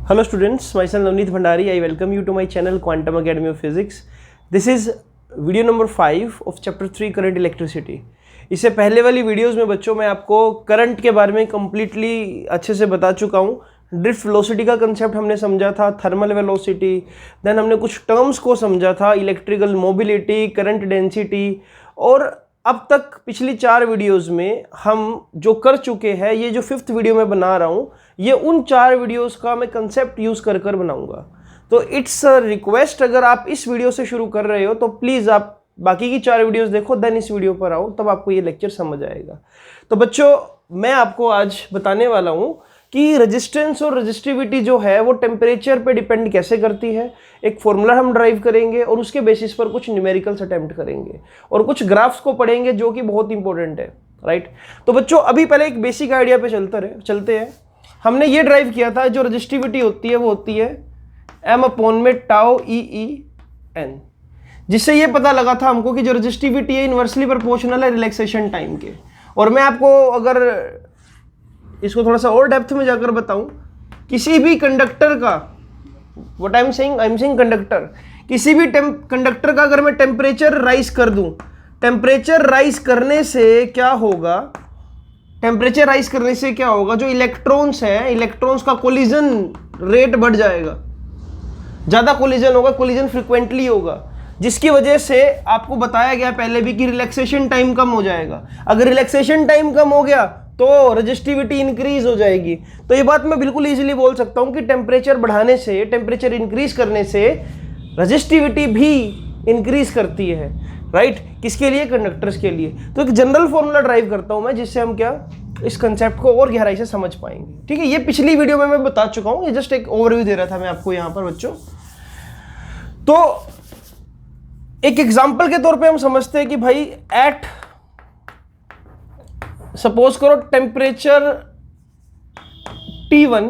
Hello students, myself Navneet Bhandari. I welcome you to my channel Quantum Academy of Physics. This is video number 5 of chapter 3 current electricity. इससे पहले वाली videos में बच्चों मैं आपको current के बारे में कम्प्लीटली अच्छे से बता चुका हूँ. ड्रिफ्ट वेलोसिटी का कंसेप्ट हमने समझा था, थर्मल वेलोसिटी, देन हमने कुछ टर्म्स को समझा था, इलेक्ट्रिकल मोबिलिटी, करंट डेंसिटी, और अब तक पिछली 4 वीडियोस में हम जो कर चुके हैं, ये जो 5th वीडियो में बना रहा हूँ, ये उन 4 वीडियोस का मैं कंसेप्ट यूज़ कर बनाऊंगा. तो इट्स अ रिक्वेस्ट, अगर आप इस वीडियो से शुरू कर रहे हो तो प्लीज़ आप बाकी की 4 वीडियोस देखो, देन इस वीडियो पर आओ, तब आपको ये लेक्चर समझ आएगा. तो बच्चों, मैं आपको आज बताने वाला हूँ कि रेजिस्टेंस और रेजिस्टिविटी जो है वो टेम्परेचर पे डिपेंड कैसे करती है. एक फॉर्मूला हम ड्राइव करेंगे और उसके बेसिस पर कुछ न्यूमेरिकल्स अटेम्प्ट करेंगे और कुछ ग्राफ्स को पढ़ेंगे जो कि बहुत इंपॉर्टेंट है. राइट. तो बच्चों, अभी पहले एक बेसिक आइडिया पे चलते हैं. हमने ये ड्राइव किया था, जो रेजिस्टिविटी होती है वो होती है m/τ/E/n, जिससे ये पता लगा था हमको कि जो रेजिस्टिविटी है इन्वर्सली प्रोपोर्शनल है रिलैक्सेशन टाइम के. और मैं आपको अगर इसको थोड़ा सा और डेप्थ में जाकर बताऊं, किसी भी कंडक्टर का, what I am saying conductor, किसी भी कंडक्टर का अगर मैं टेम्परेचर राइज कर दूं, टेम्परेचर राइज करने से क्या होगा, जो इलेक्ट्रॉन्स है, इलेक्ट्रॉन्स का कोलिजन रेट बढ़ जाएगा, ज़्यादा कोलिजन होगा, कोलिजन फ्रिक्वेंटली होगा, जिसकी वजह से आपको बताया गया पहले भी कि रिलैक्सेशन टाइम कम हो जाएगा. अगर रिलैक्सेशन टाइम कम हो गया तो रेजिस्टिविटी इंक्रीज हो जाएगी. तो ये बात मैं बिल्कुल इजीली बोल सकता हूं कि टेम्परेचर बढ़ाने से, टेम्परेचर इंक्रीज करने से रेजिस्टिविटी भी इंक्रीज करती है. राइट. किसके लिए? कंडक्टर्स के लिए. तो एक जनरल फॉर्मूला ड्राइव करता हूं मैं, जिससे हम क्या इस कंसेप्ट को और गहराई से समझ पाएंगे. ठीक है. ये पिछली वीडियो में मैं बता चुका हूं, ये जस्ट एक ओवरव्यू दे रहा था मैं आपको यहां पर बच्चों. तो एक एग्जाम्पल के तौर पे हम समझते हैं कि भाई एट, सपोज करो टेम्परेचर T1,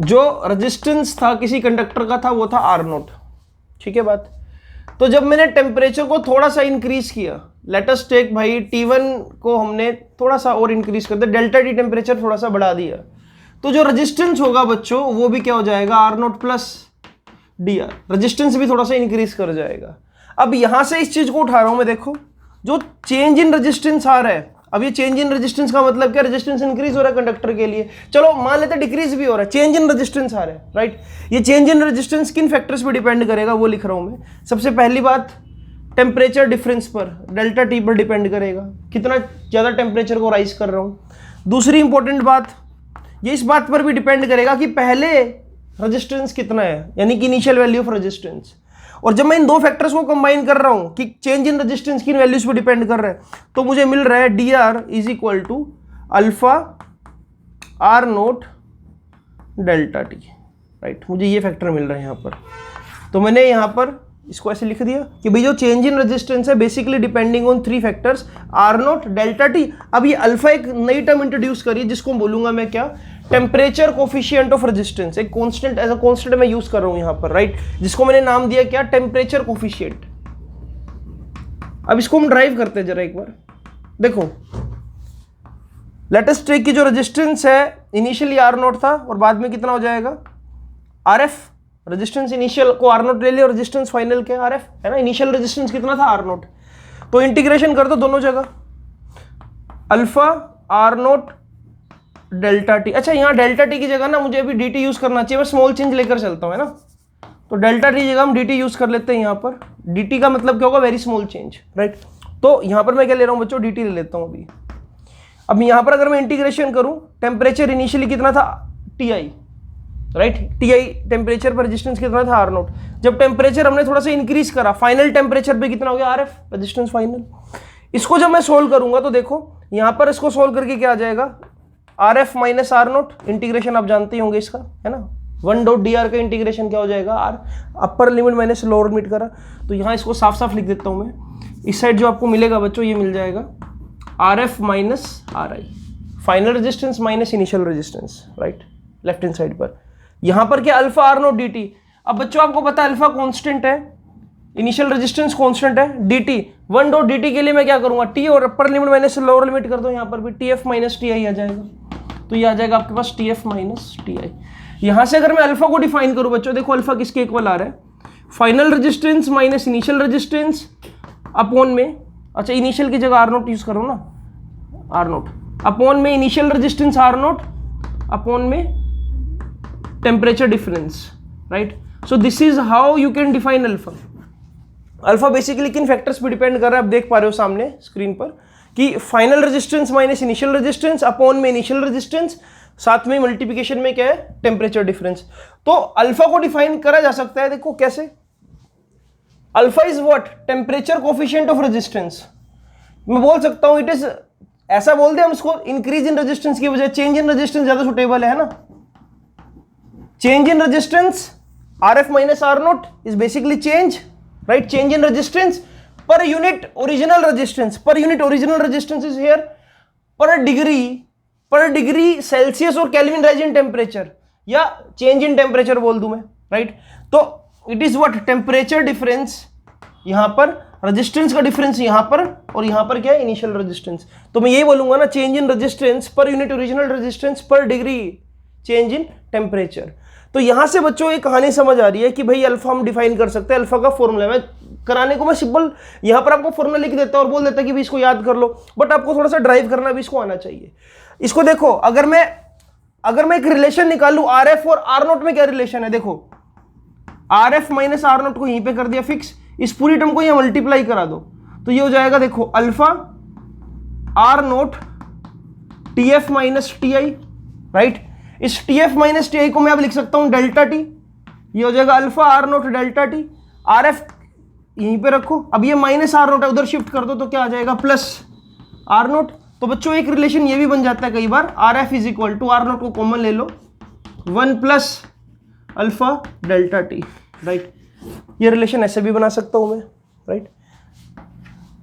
जो रेजिस्टेंस था किसी कंडक्टर का था वो था R0. ठीक है बात. तो जब मैंने टेम्परेचर को थोड़ा सा इंक्रीज किया, लेट अस टेक भाई T1 को हमने थोड़ा सा और इंक्रीज कर दिया, डेल्टा T टेम्परेचर थोड़ा सा बढ़ा दिया, तो जो रेजिस्टेंस होगा बच्चों वो भी क्या हो जाएगा, R0 प्लस dr. रेजिस्टेंस भी थोड़ा सा इंक्रीज कर जाएगा. अब यहां से इस चीज को उठा रहा हूं मैं, देखो जो चेंज इन रेजिस्टेंस आ रहा है. अब ये चेंज इन रेजिस्टेंस का मतलब क्या, रेजिस्टेंस इंक्रीज हो रहा है कंडक्टर के लिए. चलो मान लेते हैं डिक्रीज भी हो रहा है, चेंज इन रेजिस्टेंस आ रहा है. राइट. ये चेंज इन रेजिस्टेंस किन फैक्टर्स पे डिपेंड करेगा वो लिख रहा हूं मैं. सबसे पहली बात, टेम्परेचर डिफरेंस पर, डेल्टा टी पर डिपेंड करेगा, कितना ज्यादा टेम्परेचर को राइज कर रहा हूं. दूसरी इंपॉर्टेंट बात, ये इस बात पर भी डिपेंड करेगा कि पहले रेजिस्टेंस कितना है, यानी कि इनिशियल वैल्यू ऑफ रेजिस्टेंस. और जब मैं इन दो फैक्टर्स को कंबाइन कर रहा हूं कि चेंज इन रेजिस्टेंस की वैल्यूज पे डिपेंड कर रहा है, तो मुझे मिल रहा है dr is equal to alpha R0 delta T. Right. मुझे ये फैक्टर मिल रहा है यहां पर. तो मैंने यहां पर इसको ऐसे लिख दिया कि भाई जो चेंज इन रेजिस्टेंस है basically depending on 3 factors, R0 delta T. अब ये अल्फा एक नई टर्म इंट्रोड्यूस करी जिसको बोलूंगा मैं क्या, टेम्परेचर कोफिशिएंट ऑफ रेजिस्टेंस. एक कांस्टेंट, एज अ कांस्टेंट मैं यूज कर रहा हूं यहां पर. राइट. जिसको मैंने नाम दिया क्या, टेम्परेचर कोफिशिएंट. अब इसको हम ड्राइव करते हैं जरा एक बार. देखो, लेट अस टेक की जो रेजिस्टेंस है इनिशियली R0 था और बाद में कितना हो जाएगा RF. रेजिस्टेंस इनिशियल को R0 ले लिया और रेजिस्टेंस फाइनल क्या RF है ना. इनिशियल रेजिस्टेंस कितना था R0. तो इंटीग्रेशन कर दो दोनों जगह, अल्फा R0 डेल्टा टी. अच्छा, यहाँ डेल्टा टी की जगह ना मुझे अभी dt यूज करना चाहिए, मैं स्मॉल चेंज लेकर चलता हूँ, है ना. तो डेल्टा टी की जगह हम dt यूज कर लेते हैं यहाँ पर. dt का मतलब क्या होगा, वेरी स्मॉल चेंज. राइट. तो यहाँ पर मैं क्या ले रहा हूँ बच्चों, dt ले लेता हूँ अभी. अब यहाँ पर अगर मैं इंटीग्रेशन करूँ, टेम्परेचर इनिशियली कितना था Ti. राइट. Ti टेम्परेचर पर रेजिस्टेंस कितना था R0. जब टेम्परेचर हमने थोड़ा सा इंक्रीज करा, फाइनल टेम्परेचर पे कितना हो गया RF, रेजिस्टेंस फाइनल. इसको जब मैं सोल्व करूंगा तो देखो यहाँ पर इसको सोल्व करके क्या आ जाएगा, RF माइनस R0. इंटीग्रेशन आप जानते होंगे इसका, है ना. 1 डॉट dr का इंटीग्रेशन क्या हो जाएगा, r, upper limit minus lower limit करा. तो यहाँ इसको साफ साफ लिख देता हूँ मैं. इस साइड जो आपको मिलेगा बच्चों, ये मिल जाएगा RF minus RI, final resistance minus initial resistance. Right. Left hand side पर यहाँ पर क्या, अल्फा R0 dt. अब बच्चों आपको पता है अल्फा कॉन्स्टेंट है, इनिशियल रेजिस्टेंस कांस्टेंट है dt. 1 डॉट dt के लिए मैं क्या करूंगा, t और upper limit minus lower limit कर दो, यहाँ पर भी tf माइनस ti आ जाएगा. तो ये आ जाएगा आपके पास TF माइनस TI। यहां से अगर मैं अल्फा को डिफाइन करूं बच्चों, देखो अल्फा किसके इक्वल आ रहा है, final resistance minus initial resistance upon में, अच्छा इनिशियल की जगह R0 यूज करो ना, R0 अपॉन में इनिशियल रेजिस्टेंस R0 अपॉन में temperature difference, right. So this is how you can define alpha. Alpha basically किन फैक्टर्स पे डिपेंड कर रहा है, आप देख पा रहे हो सामने स्क्रीन पर कि final resistance minus initial resistance upon में इनिशियल रेजिस्टेंस, साथ में मल्टीप्लिकेशन में क्या है, टेम्परेचर डिफरेंस। तो अल्फा को डिफाइन करा जा सकता है, देखो कैसे, alpha is what, temperature coefficient of resistance. मैं बोल सकता हूं इट इज, ऐसा बोल दे हम इसको, इंक्रीज इन रेजिस्टेंस की वजह चेंज इन रेजिस्टेंस ज्यादा सुटेबल है ना। Change in resistance RF minus R0 is basically change, right, change in resistance per unit original resistance, per unit original resistance is here पर डिग्री सेल्सियस और kelvin rise in temperature, या change in temperature बोल दूं मैं, right. तो it is what, temperature difference यहां पर, resistance का डिफरेंस यहां पर, और यहां पर क्या है, इनिशियल रेजिस्टेंस। तो मैं यही बोलूंगा ना, change in resistance per unit original resistance पर डिग्री चेंज इन टेम्परेचर। तो यहां से बच्चों एक कहानी समझ आ रही है कि भाई अल्फा हम डिफाइन कर सकते हैं, अल्फा का फॉर्मूला मैं कराने को मैं सिंपल यहां पर आपको फॉर्मूला लिख देता और बोल देता कि भाई इसको याद कर लो, बट आपको थोड़ा सा ड्राइव करना भी इसको आना चाहिए। इसको देखो, अगर मैं एक रिलेशन निकालू RF और R0 में क्या रिलेशन है, देखो RF माइनस R0 को यहीं पे कर दिया फिक्स, इस पूरी टर्म को यहां मल्टीप्लाई करा दो, तो ये हो जाएगा देखो alpha R0 TF minus TI, right. इस TF माइनस TI को मैं अब लिख सकता हूं डेल्टा T, ये हो जाएगा alpha R0 delta T। RF यहीं पे रखो, अब ये माइनस R0 है, उधर शिफ्ट कर दो तो क्या आ जाएगा, प्लस R0। तो बच्चों एक रिलेशन ये भी बन जाता है कई बार, RF is equal to R0 को कॉमन ले लो, 1 plus alpha delta T, right. ये रिलेशन ऐसे भी बना सकता हूं मैं, राइट।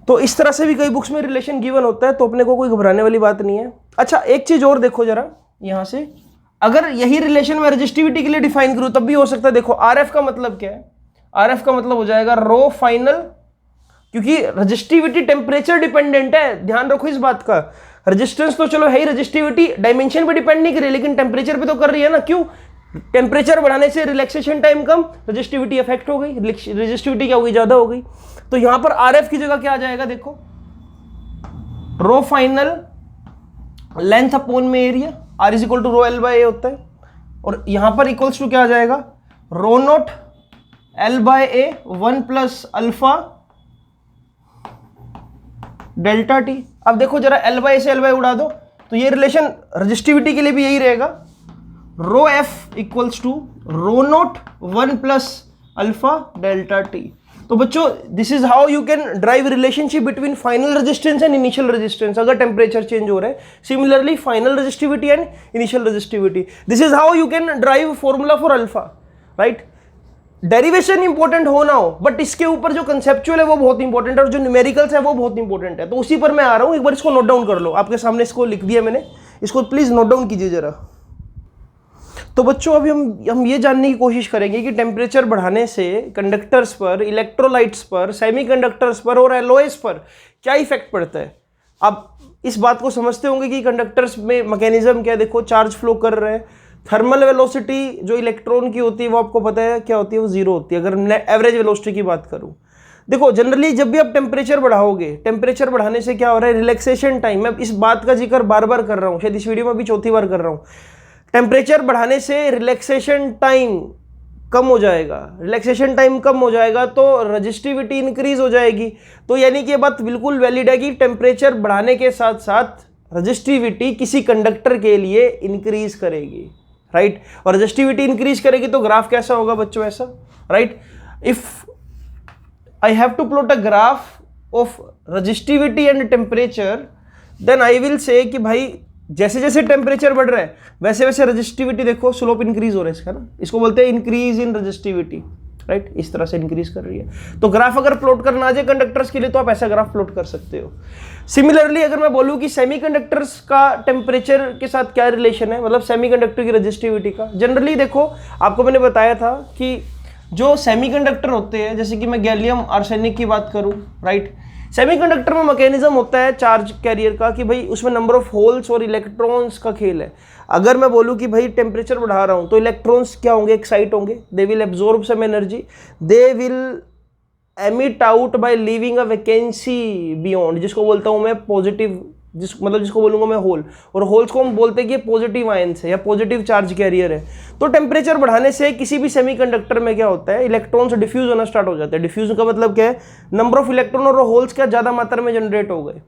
तो इस तरह से भी कई बुक्स में रिलेशन गिवन होता है, तो अपने को कोई घबराने वाली बात नहीं है। अच्छा एक चीज और देखो जरा, यहां से अगर यही रिलेशन मैं रेजिस्टिविटी के लिए डिफाइन करूं तब भी हो सकता है। देखो RF का मतलब क्या है, RF का मतलब हो जाएगा रो फाइनल, क्योंकि रेजिस्टिविटी टेम्परेचर डिपेंडेंट है, ध्यान रखो इस बात का। रेजिस्टेंस तो चलो है ही, रेजिस्टिविटी डायमेंशन पे डिपेंड नहीं कर रही, लेकिन टेम्परेचर पे तो कर रही है ना। क्यों, टेम्परेचर बढ़ाने से रिलैक्सेशन टाइम कम, रेजिस्टिविटी अफेक्ट हो गई, रेजिस्टिविटी क्या हो गई, ज्यादा हो गई। तो यहां पर RF की जगह क्या आ जाएगा, देखो रो फाइनल लेंथ अपॉन में area, R is equal to rho L by A होता है, और यहां पर इक्वल्स टू क्या आ जाएगा, rho nought L by A 1 plus alpha delta T। अब देखो जरा L बाय A से L बाय उड़ा दो, तो ये रिलेशन रेजिस्टिविटी के लिए भी यही रहेगा, rho F equals to rho nought 1 plus alpha delta T। तो बच्चों this is how you can drive relationship between final resistance and initial resistance, अगर टेम्परेचर चेंज हो रहा है। Similarly final resistivity and initial resistivity, this is how you can drive formula for alpha, right. Derivation important हो ना हो, but इसके ऊपर जो कंसेप्चुअल है वो बहुत इंपॉर्टेंट है, और जो न्यूमेरिकल्स है वो बहुत इंपॉर्टेंट है। तो उसी पर मैं आ रहा हूं, एक बार इसको नोट डाउन कर लो, आपके सामने इसको लिख दिया मैंने, इसको प्लीज नोट डाउन कीजिए जरा। तो बच्चों अभी हम ये जानने की कोशिश करेंगे कि टेम्परेचर बढ़ाने से कंडक्टर्स पर, इलेक्ट्रोलाइट्स पर, सेमीकंडक्टर्स पर और एलॉयज पर क्या इफेक्ट पड़ता है। आप इस बात को समझते होंगे कि कंडक्टर्स में मैकेनिज्म क्या है, देखो चार्ज फ्लो कर रहे हैं, थर्मल वेलोसिटी जो इलेक्ट्रॉन की होती है वो आपको पता है क्या होती है, वो जीरो होती है। अगर एवरेज वेलोसिटी की बात करूं, देखो जनरली जब भी आप टेम्परेचर बढ़ाओगे, टेम्परेचर बढ़ाने से क्या हो रहा है, रिलैक्सेशन टाइम, मैं इस बात का जिक्र बार बार कर रहा हूं, शायद इस वीडियो में भी चौथी बार कर रहा हूं, टेम्परेचर बढ़ाने से रिलैक्सेशन टाइम कम हो जाएगा, रिलैक्सेशन टाइम कम हो जाएगा तो रजिस्टिविटी इंक्रीज हो जाएगी। तो यानी कि ये बात बिल्कुल वैलिड है कि टेम्परेचर बढ़ाने के साथ साथ रजिस्टिविटी किसी कंडक्टर के लिए इंक्रीज करेगी, राइट। और रजिस्टिविटी इंक्रीज करेगी तो ग्राफ कैसा होगा बच्चों, ऐसा, right. If I have to plot a graph of resistivity and temperature, then I will say कि भाई जैसे जैसे टेम्परेचर बढ़ रहा है वैसे वैसे रजिस्टिविटी देखो स्लोप इंक्रीज हो रहा है इसका ना, इसको बोलते हैं इंक्रीज इन रजिस्टिविटी, राइट। इस तरह से इंक्रीज कर रही है। तो ग्राफ अगर प्लॉट करना आ जाए कंडक्टर्स के लिए तो आप ऐसा ग्राफ प्लॉट कर सकते हो। सिमिलरली अगर मैं बोलूं कि सेमीकंडक्टर्स का टेम्परेचर के साथ क्या रिलेशन है, मतलब सेमीकंडक्टर की रजिस्टिविटी का, जनरली देखो आपको मैंने बताया था कि जो सेमीकंडक्टर होते हैं, जैसे कि मैं गैलियम आर्सेनिक की बात करूं, राइट, सेमीकंडक्टर में मैकेनिज्म होता है चार्ज कैरियर का कि भाई उसमें नंबर ऑफ होल्स और इलेक्ट्रॉन्स का खेल है। अगर मैं बोलूं कि भाई टेम्परेचर बढ़ा रहा हूं तो इलेक्ट्रॉन्स क्या होंगे, एक्साइट होंगे, they will absorb some energy, they will emit out by leaving a vacancy beyond, जिसको बोलता हूं मैं पॉजिटिव, जिसको बोलूंगा मैं होल, और होल्स को हम बोलते हैं कि पॉजिटिव आयंस है या पॉजिटिव चार्ज कैरियर है। तो टेम्परेचर बढ़ाने से किसी भी सेमीकंडक्टर में क्या होता है, इलेक्ट्रॉन्स डिफ्यूज होना स्टार्ट हो जाते हैं। डिफ्यूज का मतलब क्या है, नंबर ऑफ इलेक्ट्रॉन और होल्स क्या ज्यादा मात्रा में जनरेट हो गए,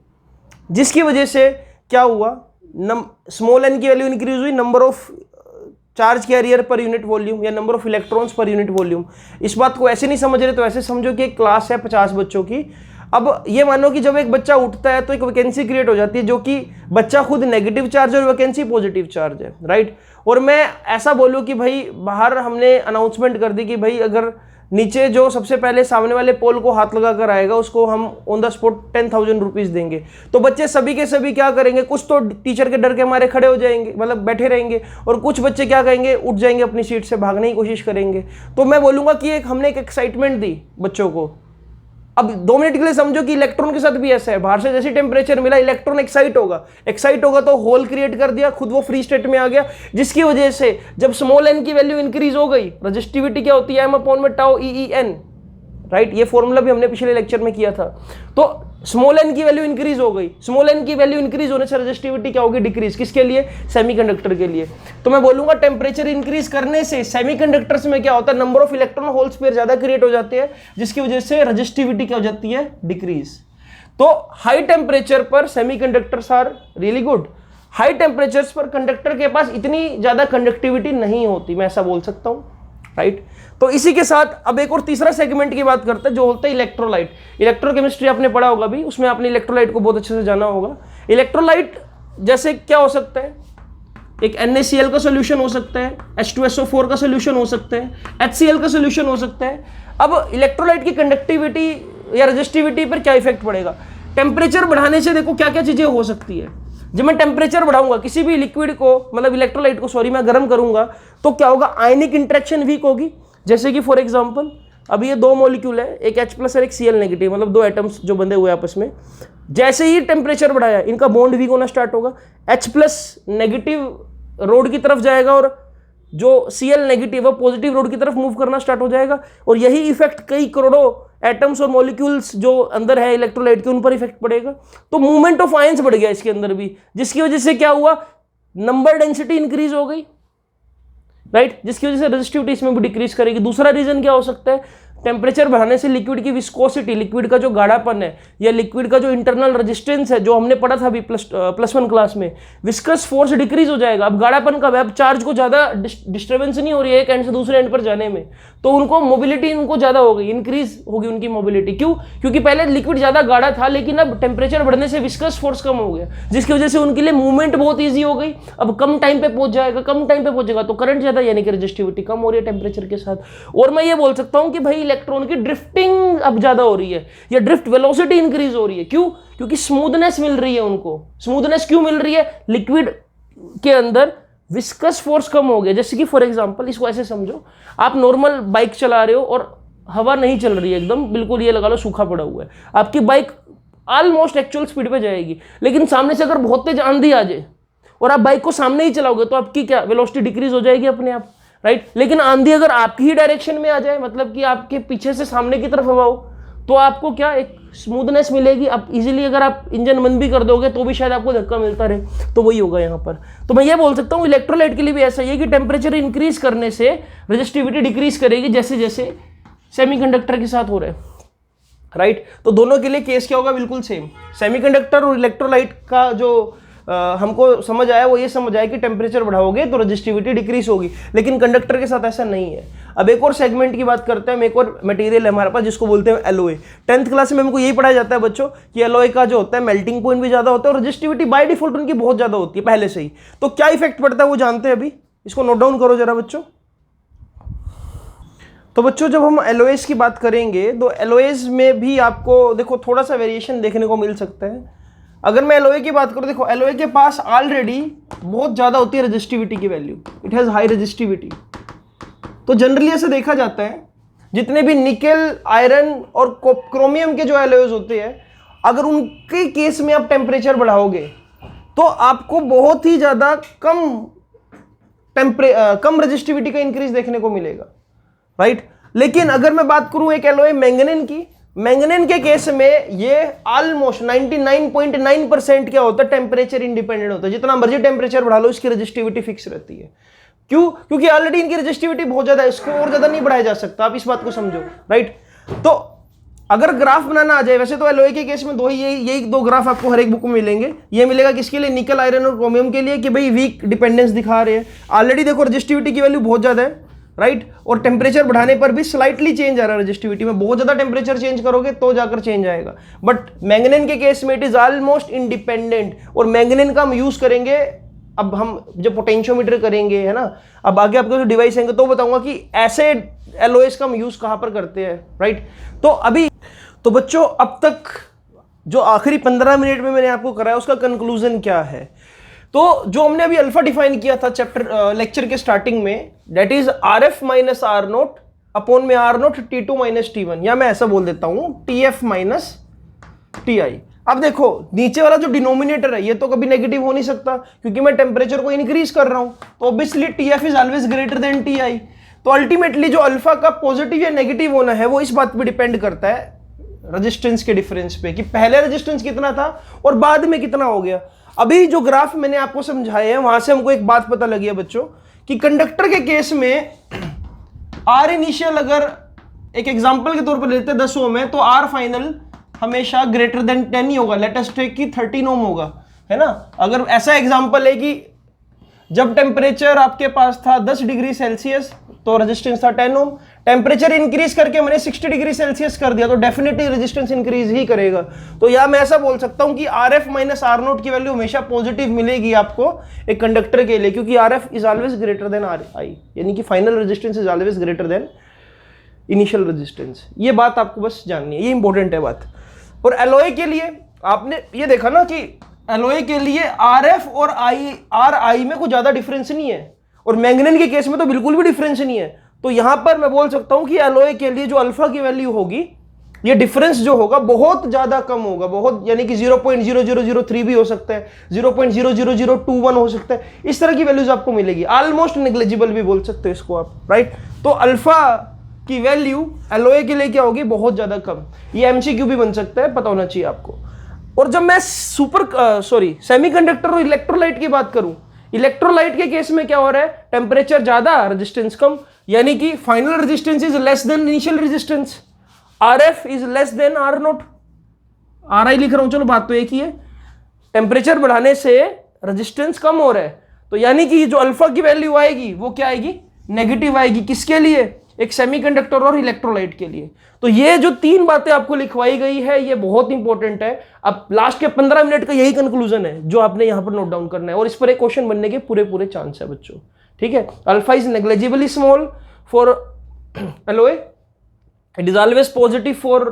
जिसकी वजह से क्या हुआ, स्मॉल एन की वैल्यू इंक्रीज हुई, number of charge carrier per unit volume या number of electrons per unit volume. इस बात को ऐसे नहीं समझ रहे तो ऐसे समझो कि एक क्लास है 50 बच्चों की। अब ये मानो कि जब एक बच्चा उठता है तो एक वैकेंसी क्रिएट हो जाती है, जो कि बच्चा खुद नेगेटिव चार्ज और वैकेंसी पॉजिटिव चार्ज है, राइट। और मैं ऐसा बोलूँ कि भाई बाहर हमने अनाउंसमेंट कर दी कि भाई अगर नीचे जो सबसे पहले सामने वाले पोल को हाथ लगा कर आएगा उसको हम ऑन द स्पॉट 10,000 रुपीज देंगे, तो बच्चे सभी के सभी क्या करेंगे, कुछ तो टीचर के डर के मारे खड़े हो जाएंगे, मतलब बैठे रहेंगे, और कुछ बच्चे क्या करेंगे, उठ जाएंगे अपनी सीट से, भागने की कोशिश करेंगे। तो मैं बोलूंगा कि हमने एक एक्साइटमेंट दी बच्चों को। अब 2 मिनट के लिए समझो कि इलेक्ट्रॉन के साथ भी ऐसा है, बाहर से जैसे टेम्परेचर मिला इलेक्ट्रॉन एक्साइट होगा तो होल क्रिएट कर दिया, खुद वो फ्री स्टेट में आ गया, जिसकी वजह से जब स्मॉल एन की वैल्यू इंक्रीज हो गई, रेजिस्टिविटी क्या होती है, m अपॉन में टाउ EEN, राइट। ये फॉर्मूला भी हमने पिछले लेक्चर में किया था। तो स्मॉल एन की वैल्यू इंक्रीज हो गई, स्मॉल एन की वैल्यू इंक्रीज होने से रेजिस्टिविटी क्या होगी, डिक्रीज। किसके लिए, सेमीकंडक्टर के लिए। तो मैं बोलूंगा टेम्परेचर इंक्रीज करने से सेमीकंडक्टर्स में क्या होता है, number of electron holes pair ज्यादा क्रिएट हो जाते हैं, जिसकी वजह से रेजिस्टिविटी क्या हो जाती है, डिक्रीज। तो हाई टेम्परेचर पर semiconductors are really good. High temperatures पर कंडक्टर के पास इतनी ज्यादा कंडक्टिविटी नहीं होती, मैं ऐसा बोल सकता हूं, राइट। तो इसी के साथ अब एक और तीसरा सेगमेंट की बात करते हैं जो होता है इलेक्ट्रोलाइट। इलेक्ट्रोकेमिस्ट्री आपने पढ़ा होगा भी, उसमें आपने इलेक्ट्रोलाइट को बहुत अच्छे से जाना होगा। इलेक्ट्रोलाइट जैसे क्या हो सकता है, एक NaCl का सोल्यूशन हो सकता है, H2SO4 का सोल्यूशन हो सकता है, HCl का सोल्यूशन हो सकता है। अब इलेक्ट्रोलाइट की कंडक्टिविटी या रेजिस्टिविटी पर क्या इफेक्ट पड़ेगा, टेम्परेचर बढ़ाने से देखो क्या क्या चीजें हो सकती है। जब मैं टेम्परेचर बढ़ाऊंगा किसी भी लिक्विड को, मतलब इलेक्ट्रोलाइट को सॉरी, मैं गर्म करूंगा तो क्या होगा, आयनिक इंटरेक्शन वीक होगी। जैसे कि फॉर एग्जांपल अभी ये 2 मॉलिक्यूल है, एक H+ और एक Cl नेगेटिव, मतलब 2 एटम्स जो बंधे हुए आपस में। जैसे ही टेम्परेचर बढ़ाया इनका बॉन्ड वीक होना स्टार्ट होगा, H+ नेगेटिव रोड की तरफ जाएगा और जो Cl नेगेटिव है पॉजिटिव रोड की तरफ मूव करना स्टार्ट हो जाएगा। और यही इफेक्ट कई करोड़ों एटम्स और मॉलिक्यूल्स जो अंदर है इलेक्ट्रोलाइट के, उन पर इफेक्ट पड़ेगा। तो मूवमेंट ऑफ आयंस बढ़ गया इसके अंदर भी, जिसकी वजह से क्या हुआ, नंबर डेंसिटी इंक्रीज हो गई, राइट, जिसकी वजह से रेजिस्टिविटी इसमें भी डिक्रीज करेगी। दूसरा रीजन क्या हो सकता है, टेम्परेचर बढ़ाने से लिक्विड की विस्कोसिटी, लिक्विड का जो गाढ़ापन है या लिक्विड का जो इंटरनल रेजिस्टेंस है, जो हमने पढ़ा था अभी +1 क्लास में, विस्कस फोर्स डिक्रीज हो जाएगा। अब गाढ़ापन का, अब चार्ज को ज्यादा डिस्टर्बेंस नहीं हो रही है एक एंड से दूसरे एंड पर जाने में, तो उनको मोबिलिटी उनको ज्यादा हो गई, इंक्रीज होगी उनकी मोबिलिटी। क्यों, क्योंकि पहले लिक्विड ज्यादा गाढ़ा था, लेकिन अब टेम्परेचर बढ़ने से विस्कस फोर्स कम हो गया, जिसकी वजह से उनके लिए मूवमेंट बहुत ईजी हो गई। अब कम टाइम पे पहुंच जाएगा, तो करंट ज्यादा, यानी कि रेजिस्टिविटी कम हो रही है टेम्परेचर के साथ। और मैं ये बोल सकता हूं कि भाई इलेक्ट्रॉन की ड्रिफ्टिंग अब ज्यादा हो रही है, या ड्रिफ्ट वेलोसिटी इंक्रीज हो रही है। क्यों, क्योंकि स्मूथनेस मिल रही है उनको। स्मूथनेस क्यों मिल रही है, लिक्विड के अंदर विस्कस फोर्स कम हो गया। जैसे कि फॉर एग्जांपल इसको ऐसे समझो, आप नॉर्मल बाइक चला रहे हो और हवा नहीं चल रही है एकदम, बिल्कुल ये लगा लो सूखा पड़ा हुआ है, आपकी बाइक ऑलमोस्ट एक्चुअल स्पीड पे जाएगी, लेकिन सामने से अगर बहुत तेज आंधी आ जाए और आप बाइक को सामने ही चलाओगे तो आपकी क्या वेलोसिटी डिक्रीज हो जाएगी अपने आप, राइट। लेकिन आंधी अगर आपकी ही डायरेक्शन में आ जाए, मतलब कि आपके पीछे से सामने की तरफ हवा हो, तो आपको क्या एक स्मूथनेस मिलेगी। आप इजीली अगर आप इंजन बंद भी कर दोगे तो भी शायद आपको धक्का मिलता रहे, तो वही होगा यहाँ पर। तो मैं ये बोल सकता हूँ इलेक्ट्रोलाइट के लिए भी ऐसा ही है कि टेम्परेचर इंक्रीज करने से रेजिस्टिविटी डिक्रीज करेगी, जैसे जैसे सेमीकंडक्टर के साथ हो रहा है, राइट। तो दोनों के लिए केस क्या होगा, बिल्कुल सेम। सेमीकंडक्टर और इलेक्ट्रोलाइट का जो हमको समझ आया वो ये समझ आया कि टेम्परेचर बढ़ाओगे तो रेजिस्टिविटी डिक्रीज होगी, लेकिन कंडक्टर के साथ ऐसा नहीं है। अब एक और सेगमेंट की बात करते हैं, एक और मटेरियल है हमारे पास जिसको बोलते हैं एलॉय। 10th क्लास में हमको यही पढ़ाया जाता है बच्चों कि एलॉय का जो होता है मेल्टिंग पॉइंट भी ज्यादा होता है और रेजिस्टिविटी बाय डिफॉल्ट उनकी बहुत ज्यादा होती है पहले से ही। तो क्या इफेक्ट पड़ता है वो जानते हैं अभी, इसको नोट डाउन करो जरा बच्चों। तो बच्चों जब हम एलॉयज की बात करेंगे तो एलॉयज में भी आपको देखो थोड़ा सा वेरिएशन देखने को मिल सकता है। अगर मैं एलॉय की बात करूं, देखो एलॉय के पास ऑलरेडी बहुत ज्यादा होती है रेजिस्टिविटी की value, it has high resistivity. तो जनरली ऐसा देखा जाता है जितने भी निकेल, आयरन और क्रोमियम के जो एलॉयज होते हैं अगर उनके केस में आप टेम्परेचर बढ़ाओगे तो आपको बहुत ही ज्यादा कम रेजिस्टिविटी का इंक्रीज देखने को मिलेगा, राइट। लेकिन अगर मैं बात करूं एक एलॉय मैंगनीन की, मैंगनीन के केस में ये ऑलमोस्ट 99.9% क्या होता है, टेम्परेचर इंडिपेंडेंट होता है। जितना मर्जी टेम्परेचर बढ़ा लो इसकी रेजिस्टिविटी फिक्स रहती है। क्यों? क्योंकि ऑलरेडी इनकी रेजिस्टिविटी बहुत ज्यादा है, इसको और ज्यादा नहीं बढ़ाया जा सकता। आप इस बात को समझो, राइट। तो अगर ग्राफ बनाना आ जाए, वैसे तो एलॉय के केस में यही दो ग्राफ आपको हर एक बुक में मिलेंगे। ये मिलेगा किसके लिए, निकल, आयरन और क्रोमियम के लिए, कि भाई वीक डिपेंडेंस दिखा रहे हैं। ऑलरेडी देखो रेजिस्टिविटी की वैल्यू बहुत ज्यादा है, राइट। और टेम्परेचर बढ़ाने पर भी स्लाइटली चेंज आ रहा है रेजिस्टिविटी में। बहुत ज्यादा टेम्परेचर चेंज करोगे तो जाकर चेंज आएगा। बट मैंगनीन के केस में इट इज ऑलमोस्ट इंडिपेंडेंट। और मैंगनीन का हम यूज करेंगे अब हम जब पोटेंशियोमीटर करेंगे, है ना। अब आगे आपके जो डिवाइस आएंगे तो बताऊंगा कि ऐसे एलओएस का हम यूज कहां पर करते हैं, राइट। तो बच्चों अब तक जो आखिरी 15 मिनट में मैंने आपको कराया उसका कंक्लूजन क्या है। तो जो हमने अभी अल्फा डिफाइन किया था चैप्टर लेक्चर के स्टार्टिंग में, that is R F minus R nought upon में R nought T2 minus T1, या मैं ऐसा बोल देता हूं TF माइनस TI। अब देखो नीचे वाला जो डिनोमिनेटर है ये तो कभी नेगेटिव हो नहीं सकता, क्योंकि मैं टेम्परेचर को इंक्रीज कर रहा हूं। तो obviously TF is always greater then TI। तो अल्टीमेटली जो अल्फा का पॉजिटिव या नेगेटिव होना है वो इस बात पे डिपेंड करता है रेजिस्टेंस के डिफरेंस पे, कि पहले रेजिस्टेंस कितना था और बाद में कितना हो गया। अभी जो ग्राफ मैंने आपको समझाया है वहां से हमको एक बात पता लगी है बच्चों, कि कंडक्टर के केस में आर इनिशियल अगर एक एग्जांपल के तौर पर लेते हैं 10 ओम है, तो आर फाइनल हमेशा ग्रेटर देन 10 ही होगा। लेट अस टेक कि 13 ओम होगा, है ना। अगर ऐसा एग्जांपल है कि जब टेम्परेचर आपके पास था 10 डिग्री सेल्सियस तो रेजिस्टेंस था 10 ओम, टेम्परेचर इंक्रीज करके मैंने 60 डिग्री सेल्सियस कर दिया तो डेफिनेटली रेजिस्टेंस इंक्रीज ही करेगा। तो या मैं ऐसा बोल सकता हूं कि R F minus R nought की वैल्यू हमेशा पॉजिटिव मिलेगी आपको एक कंडक्टर के लिए, क्योंकि R F is always greater than R I, यानी कि final resistance is always greater than initial resistance. ये बात आपको बस जाननी है, ये इंपॉर्टेंट है बात। और एलॉय के लिए आपने ये देखा ना कि एलॉय के लिए आर एफ और आर आई में कुछ ज्यादा डिफरेंस नहीं है, और मैंगनीन के केस में तो बिल्कुल भी डिफरेंस नहीं है। तो यहां पर मैं बोल सकता हूं कि एलॉय के लिए जो अल्फा की वैल्यू होगी, ये डिफरेंस जो होगा बहुत ज्यादा कम होगा, बहुत, यानी कि 0.0003 भी हो सकता है, 0.00021 हो सकता है। इस तरह की वैल्यूज आपको मिलेगी, ऑलमोस्ट नेग्लिजिबल भी बोल सकते हो इसको आप, राइट। तो अल्फा की वैल्यू एलॉय के लिए क्या होगी, बहुत ज्यादा कम। ये एमसीक्यू भी बन सकता है, पता होना चाहिए आपको। और जब मैं सेमीकंडक्टर और इलेक्ट्रोलाइट की बात करूं, इलेक्ट्रोलाइट के केस में क्या हो रहा है, टेम्परेचर ज्यादा रेजिस्टेंस कम, यानी कि final resistance is less than initial resistance. RF is less than R nought, R I लिख रहा हूं, चलो बात तो एक ही है। टेम्परेचर बढ़ाने से रेजिस्टेंस कम हो रहा है, तो यानी कि जो अल्फा की वैल्यू आएगी वो क्या आएगी, नेगेटिव आएगी। किसके लिए, एक सेमीकंडक्टर और इलेक्ट्रोलाइट के लिए। तो ये जो 3 बातें आपको लिखवाई गई है ये बहुत इंपॉर्टेंट है। अब लास्ट के 15 मिनट का यही कंक्लूजन है जो आपने यहां पर नोट डाउन करना है, और इस पर एक क्वेश्चन बनने के पूरे चांस है बच्चों, ठीक है। Alpha is negligibly small for alloy, it is always positive for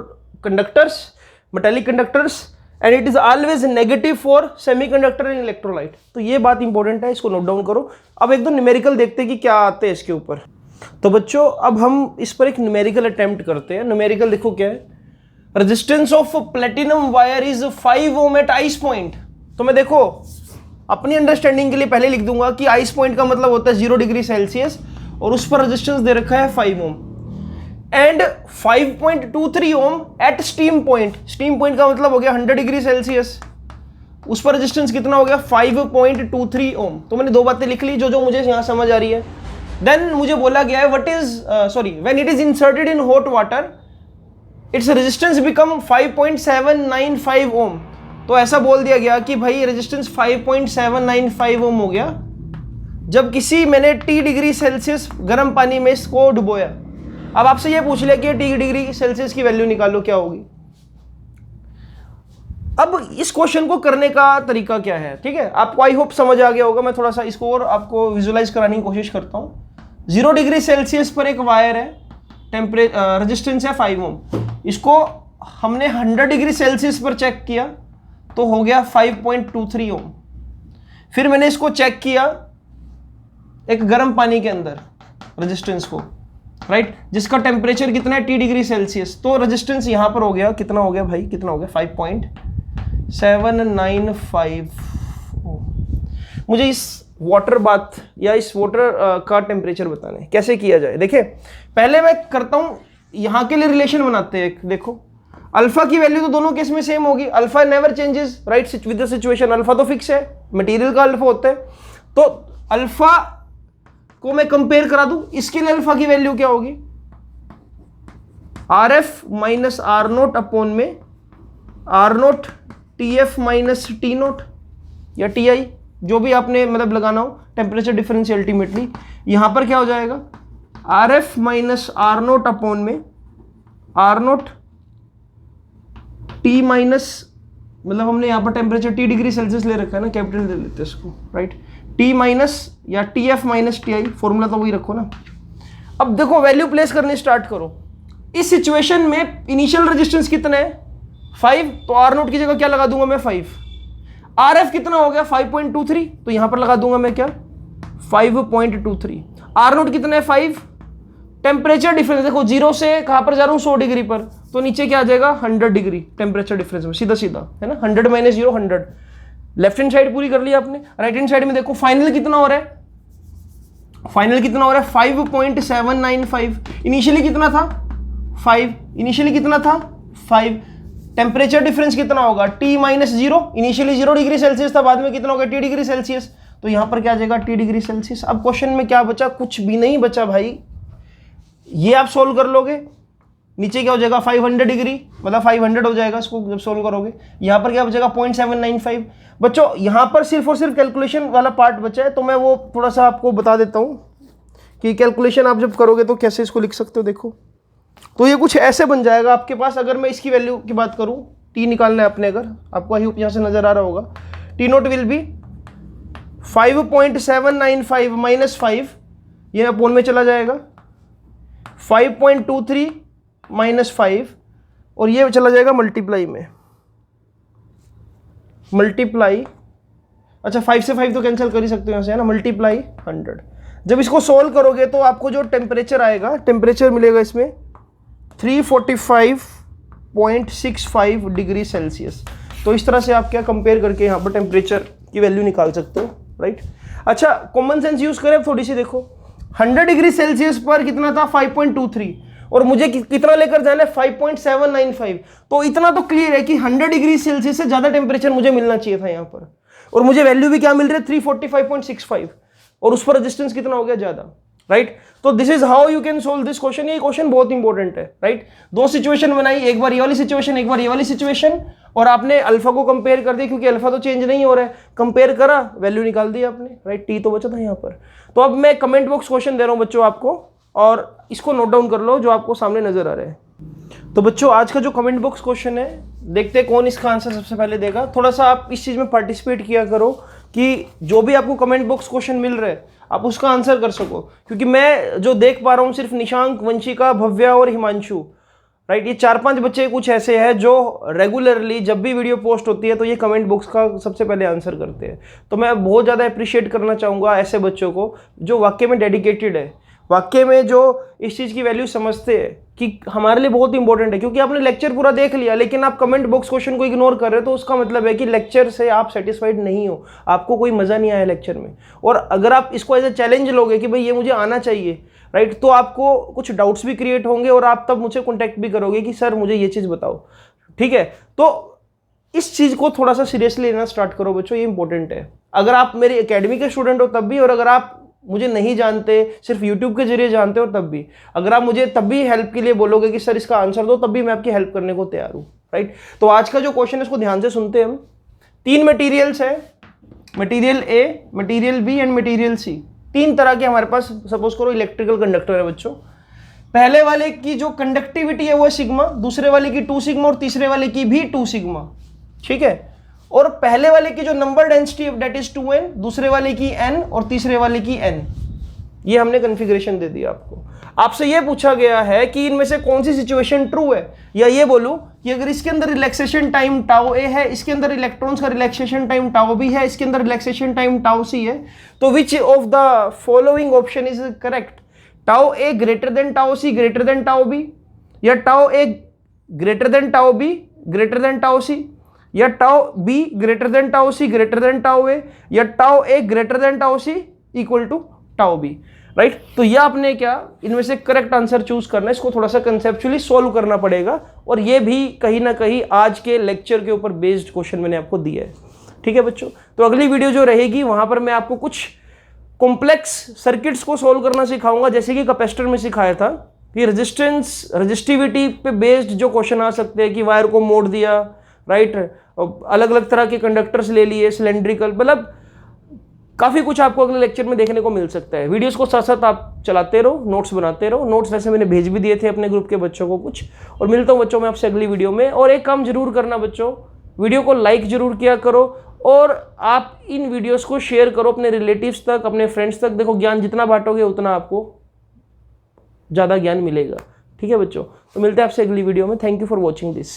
conductors, metallic conductors, and it is always negative for semiconductor and electrolyte. तो ये बात इंपॉर्टेंट है, इसको नोट डाउन करो। अब एक दो न्यूमेरिकल देखते हैं कि क्या आते हैं इसके ऊपर। तो बच्चों अब हम इस पर एक न्यूमेरिकल अटेम्प्ट करते हैं। न्यूमेरिकल देखो क्या है, resistance of platinum wire is 5 ohm at ice point. तो मैं देखो अपनी अंडरस्टैंडिंग के लिए पहले लिख दूंगा कि आइस पॉइंट का मतलब होता है 0 डिग्री सेल्सियस, और उस पर रेजिस्टेंस दे रखा है 5 ohm, and 5.23 ohm at steam point. Steam point का मतलब हो गया 100 डिग्री सेल्सियस, उस पर रेजिस्टेंस कितना हो गया 5.23 ओम। तो मैंने 2 बातें लिख ली जो मुझे यहां समझ आ रही है। देन मुझे बोला गया है when it is inserted in hot water its resistance become 5.795 ओम। तो ऐसा बोल दिया गया कि भाई रेजिस्टेंस 5.795 ओम हो गया जब किसी मैंने T डिग्री सेल्सियस गर्म पानी में इसको डुबोया। अब आपसे ये पूछ लिया कि T डिग्री सेल्सियस की वैल्यू निकालो, क्या होगी। अब इस क्वेश्चन को करने का तरीका क्या है, ठीक है, आपको आई होप समझ आ गया होगा। मैं थोड़ा सा इसको और आपको विजुलाइज कराने की कोशिश करता हूं। 0 डिग्री सेल्सियस पर एक वायर है, रेजिस्टेंस है 5 ओम, इसको हमने 100 डिग्री सेल्सियस पर चेक किया तो हो गया 5.23 ओम। फिर मैंने इसको चेक किया एक गर्म पानी के अंदर रेजिस्टेंस को, राइट, जिसका टेम्परेचर कितना है T डिग्री सेल्सियस। तो रेजिस्टेंस यहां पर हो गया, कितना हो गया भाई, कितना हो गया 5.795। मुझे इस वाटर बाथ या इस वाटर का टेम्परेचर बताना है, कैसे किया जाए। देखिए पहले मैं करता हूं, यहां के लिए रिलेशन बनाते हैं। देखो अल्फा की वैल्यू तो दोनों केस में सेम होगी, alpha never changes right with the situation, alpha तो फिक्स है, मटेरियल का अल्फा होता है। तो अल्फा को मैं कंपेयर करा दूं, इसके लिए अल्फा की वैल्यू क्या होगी, R F minus R nought upon में R nought T f minus T nought या टी आई, जो भी आपने मतलब लगाना हो, टेम्परेचर डिफरेंस अल्टीमेटली यहां पर क्या हो जाएगा, R F minus R nought upon में आर नोट टी माइनस, मतलब हमने यहां पर टेम्परेचर T डिग्री सेल्सियस ले रखा है ना, कैपिटल ले लेते हैं इसको राइट, T माइनस या T f minus T I, formula तो वही रखो ना। अब देखो वैल्यू प्लेस करने स्टार्ट करो। इस सिचुएशन में इनिशियल रेजिस्टेंस कितना है 5, तो आर नोट की जगह क्या लगा दूंगा मैं 5। आर एफ कितना हो गया 5.23, तो यहां पर लगा दूंगा मैं क्या 5.23। आर नोट कितना है 5, टेम्परेचर डिफरेंस देखो 0 से कहां पर जा रहा हूं 100 डिग्री पर, तो नीचे क्या आ जाएगा 100 डिग्री टेम्परेचर डिफरेंस में, सीधा सीधा है ना, 100 माइनस 0 100। लेफ्ट हैंड साइड पूरी कर ली आपने, राइट हैंड साइड में देखो फाइनल कितना हो रहा है, फाइनल कितना हो रहा है 5.795। इनिशियली कितना था 5, इनिशियली कितना था 5। टेम्परेचर डिफरेंस कितना होगा T minus 0, initially 0 degree Celsius था, बाद में कितना होगा T डिग्री सेल्सियस, तो यहां पर क्या आ जाएगा T डिग्री सेल्सियस। अब क्वेश्चन में क्या बचा, कुछ भी नहीं बचा भाई, ये आप सोल्व कर लोगे, नीचे क्या हो जाएगा 500 डिग्री, मतलब 500 हो जाएगा इसको जब सोल्व करोगे। यहां पर क्या बचेगा 0.795। बच्चों यहां पर सिर्फ और सिर्फ कैलकुलेशन वाला पार्ट बचा है, तो मैं वो थोड़ा सा आपको बता देता हूं कि कैलकुलेशन आप जब करोगे तो कैसे इसको लिख सकते हो। देखो तो ये कुछ ऐसे बन जाएगा आपके पास, अगर मैं इसकी वैल्यू की बात करूं, T निकालना है अपने, अगर आपको आई होप यहां से नजर आ रहा होगा, T note will be 5.795 minus 5, ये अपोन में चला जाएगा 5.23 माइनस 5, और ये चला जाएगा मल्टीप्लाई में, मल्टीप्लाई, अच्छा 5 से 5 तो कैंसिल कर ही सकते हो यहाँ से है ना, मल्टीप्लाई 100। जब इसको सोल्व करोगे तो आपको जो टेम्परेचर आएगा, टेम्परेचर मिलेगा इसमें 345.65 डिग्री सेल्सियस। तो इस तरह से आप क्या कंपेयर करके यहाँ पर टेम्परेचर की वैल्यू निकाल सकते हो राइट। अच्छा कॉमन सेंस यूज करें थोड़ी सी, देखो 100 डिग्री सेल्सियस पर कितना था 5.23, और मुझे कितना लेकर जाना है 5.795, तो इतना तो क्लियर है कि 100 डिग्री सेल्सियस से ज्यादा टेम्परेचर मुझे मिलना चाहिए था यहाँ पर, और मुझे वैल्यू भी क्या मिल रही है 345.65, और उस पर रेजिस्टेंस कितना हो गया ज्यादा राइट। तो this is how you can solve this question. ये क्वेश्चन बहुत इंपॉर्टेंट है राइट। दो सिचुएशन बनाई, एक बार ये वाली सिचुएशन, एक बार ये वाली सिचुएशन, और आपने अल्फा को कंपेयर कर दिया, क्योंकि अल्फा तो चेंज नहीं हो रहा है, कंपेयर करा वैल्यू निकाल दी आपने राइट, टी तो बचा था यहाँ पर। तो अब मैं कमेंट बॉक्स क्वेश्चन दे रहा हूँ बच्चों आपको, और इसको नोट डाउन कर लो जो आपको सामने नजर आ रहा है। तो बच्चों आज का जो कमेंट बॉक्स क्वेश्चन है, देखते हैं कौन इसका आंसर सबसे पहले देगा। थोड़ा सा आप इस चीज में पार्टिसिपेट किया करो कि जो भी आपको कमेंट बॉक्स क्वेश्चन मिल रहा है आप उसका आंसर कर सको, क्योंकि मैं जो देख पा रहा हूँ सिर्फ निशांक, वंशिका, भव्या और हिमांशु राइट, ये 4-5 बच्चे कुछ ऐसे हैं जो रेगुलरली जब भी वीडियो पोस्ट होती है तो ये कमेंट बॉक्स का सबसे पहले आंसर करते हैं। तो मैं बहुत ज़्यादा अप्रिशिएट करना चाहूँगा ऐसे बच्चों को जो वाकई में डेडिकेटेड है, वाकई में जो इस चीज़ की वैल्यू समझते हैं कि हमारे लिए बहुत इंपॉर्टेंट है। क्योंकि आपने लेक्चर पूरा देख लिया लेकिन आप कमेंट बॉक्स क्वेश्चन को इग्नोर कर रहे हो, तो उसका मतलब है कि लेक्चर से आप सेटिस्फाइड नहीं हो, आपको कोई मज़ा नहीं आया लेक्चर में। और अगर आप इसको एज ए चैलेंज लोगे कि भाई ये मुझे आना चाहिए राइट, तो आपको कुछ डाउट्स भी क्रिएट होंगे और आप तब मुझे कॉन्टैक्ट भी करोगे कि सर मुझे ये चीज़ बताओ, ठीक है। तो इस चीज़ को थोड़ा सा सीरियसली लेना स्टार्ट करो बच्चों, ये इंपॉर्टेंट है। अगर आप मेरी एकेडमी के स्टूडेंट हो तब भी, और अगर आप मुझे नहीं जानते, सिर्फ यूट्यूब के जरिए जानते हो तब भी, अगर आप मुझे तब भी हेल्प के लिए बोलोगे कि सर इसका आंसर दो, तब भी मैं आपकी हेल्प करने को तैयार हूँ राइट। तो आज का जो क्वेश्चन है इसको ध्यान से सुनते हैं हम। 3 मटेरियल्स है, material A, material B and material C. 3 तरह के हमारे पास सपोज करो इलेक्ट्रिकल कंडक्टर है बच्चों। पहले वाले की जो कंडक्टिविटी है वो है सिग्मा, दूसरे वाले की 2 सिग्मा और तीसरे वाले की भी 2 सिग्मा, ठीक है। और पहले वाले की जो number density that is 2n, दूसरे वाले की n और तीसरे वाले की n। ये हमने कॉन्फ़िगरेशन दे दिया आपको। आपसे ये पूछा गया है कि इनमें से कौन सी सिचुएशन ट्रू है, या ये बोलूं कि अगर इसके अंदर रिलैक्सेशन टाइम टाउ ए है, इसके अंदर इलेक्ट्रॉन्स का रिलैक्सेशन टाइम टाउ बी है, इसके अंदर रिलैक्सेशन टाइम टाउ सी है, तो which of the following option is correct. Tau A greater than tau C greater than tau B, या tau A greater than tau B greater than tau C, या tau B greater than tau C greater than tau A, या tau A greater than tau C equal to tau B, right. तो यह आपने क्या इनमें से correct answer choose करना है, इसको थोड़ा सा कंसेप्चुअली सोल्व करना पड़ेगा, और ये भी कहीं ना कहीं आज के लेक्चर के ऊपर बेस्ड क्वेश्चन मैंने आपको दिया है, ठीक है बच्चों। तो अगली वीडियो जो रहेगी वहां पर मैं आपको कुछ कॉम्प्लेक्स सर्किट्स को सोल्व करना सिखाऊंगा, जैसे कि कैपेसिटर में सिखाया था कि रेजिस्टेंस रेजिस्टिविटी पे बेस्ड जो क्वेश्चन आ सकते हैं कि वायर को मोड़ दिया, राइट, अलग अलग तरह के कंडक्टर्स ले लिए, सिलेंड्रिकल, मतलब काफी कुछ आपको अगले लेक्चर में देखने को मिल सकता है। वीडियोस को साथ साथ आप चलाते रहो, नोट्स बनाते रहो। नोट्स वैसे मैंने भेज भी दिए थे अपने ग्रुप के बच्चों को कुछ, और मिलता हूं बच्चों मैं आपसे अगली वीडियो में। और एक काम जरूर करना बच्चों, वीडियो को लाइक जरूर किया करो, और आप इन वीडियोस को शेयर करो अपने रिलेटिव्स तक, अपने फ्रेंड्स तक। देखो ज्ञान जितना बांटोगे उतना आपको ज़्यादा ज्ञान मिलेगा, ठीक है बच्चों। तो मिलते हैं आपसे अगली वीडियो में। Thank you for watching this.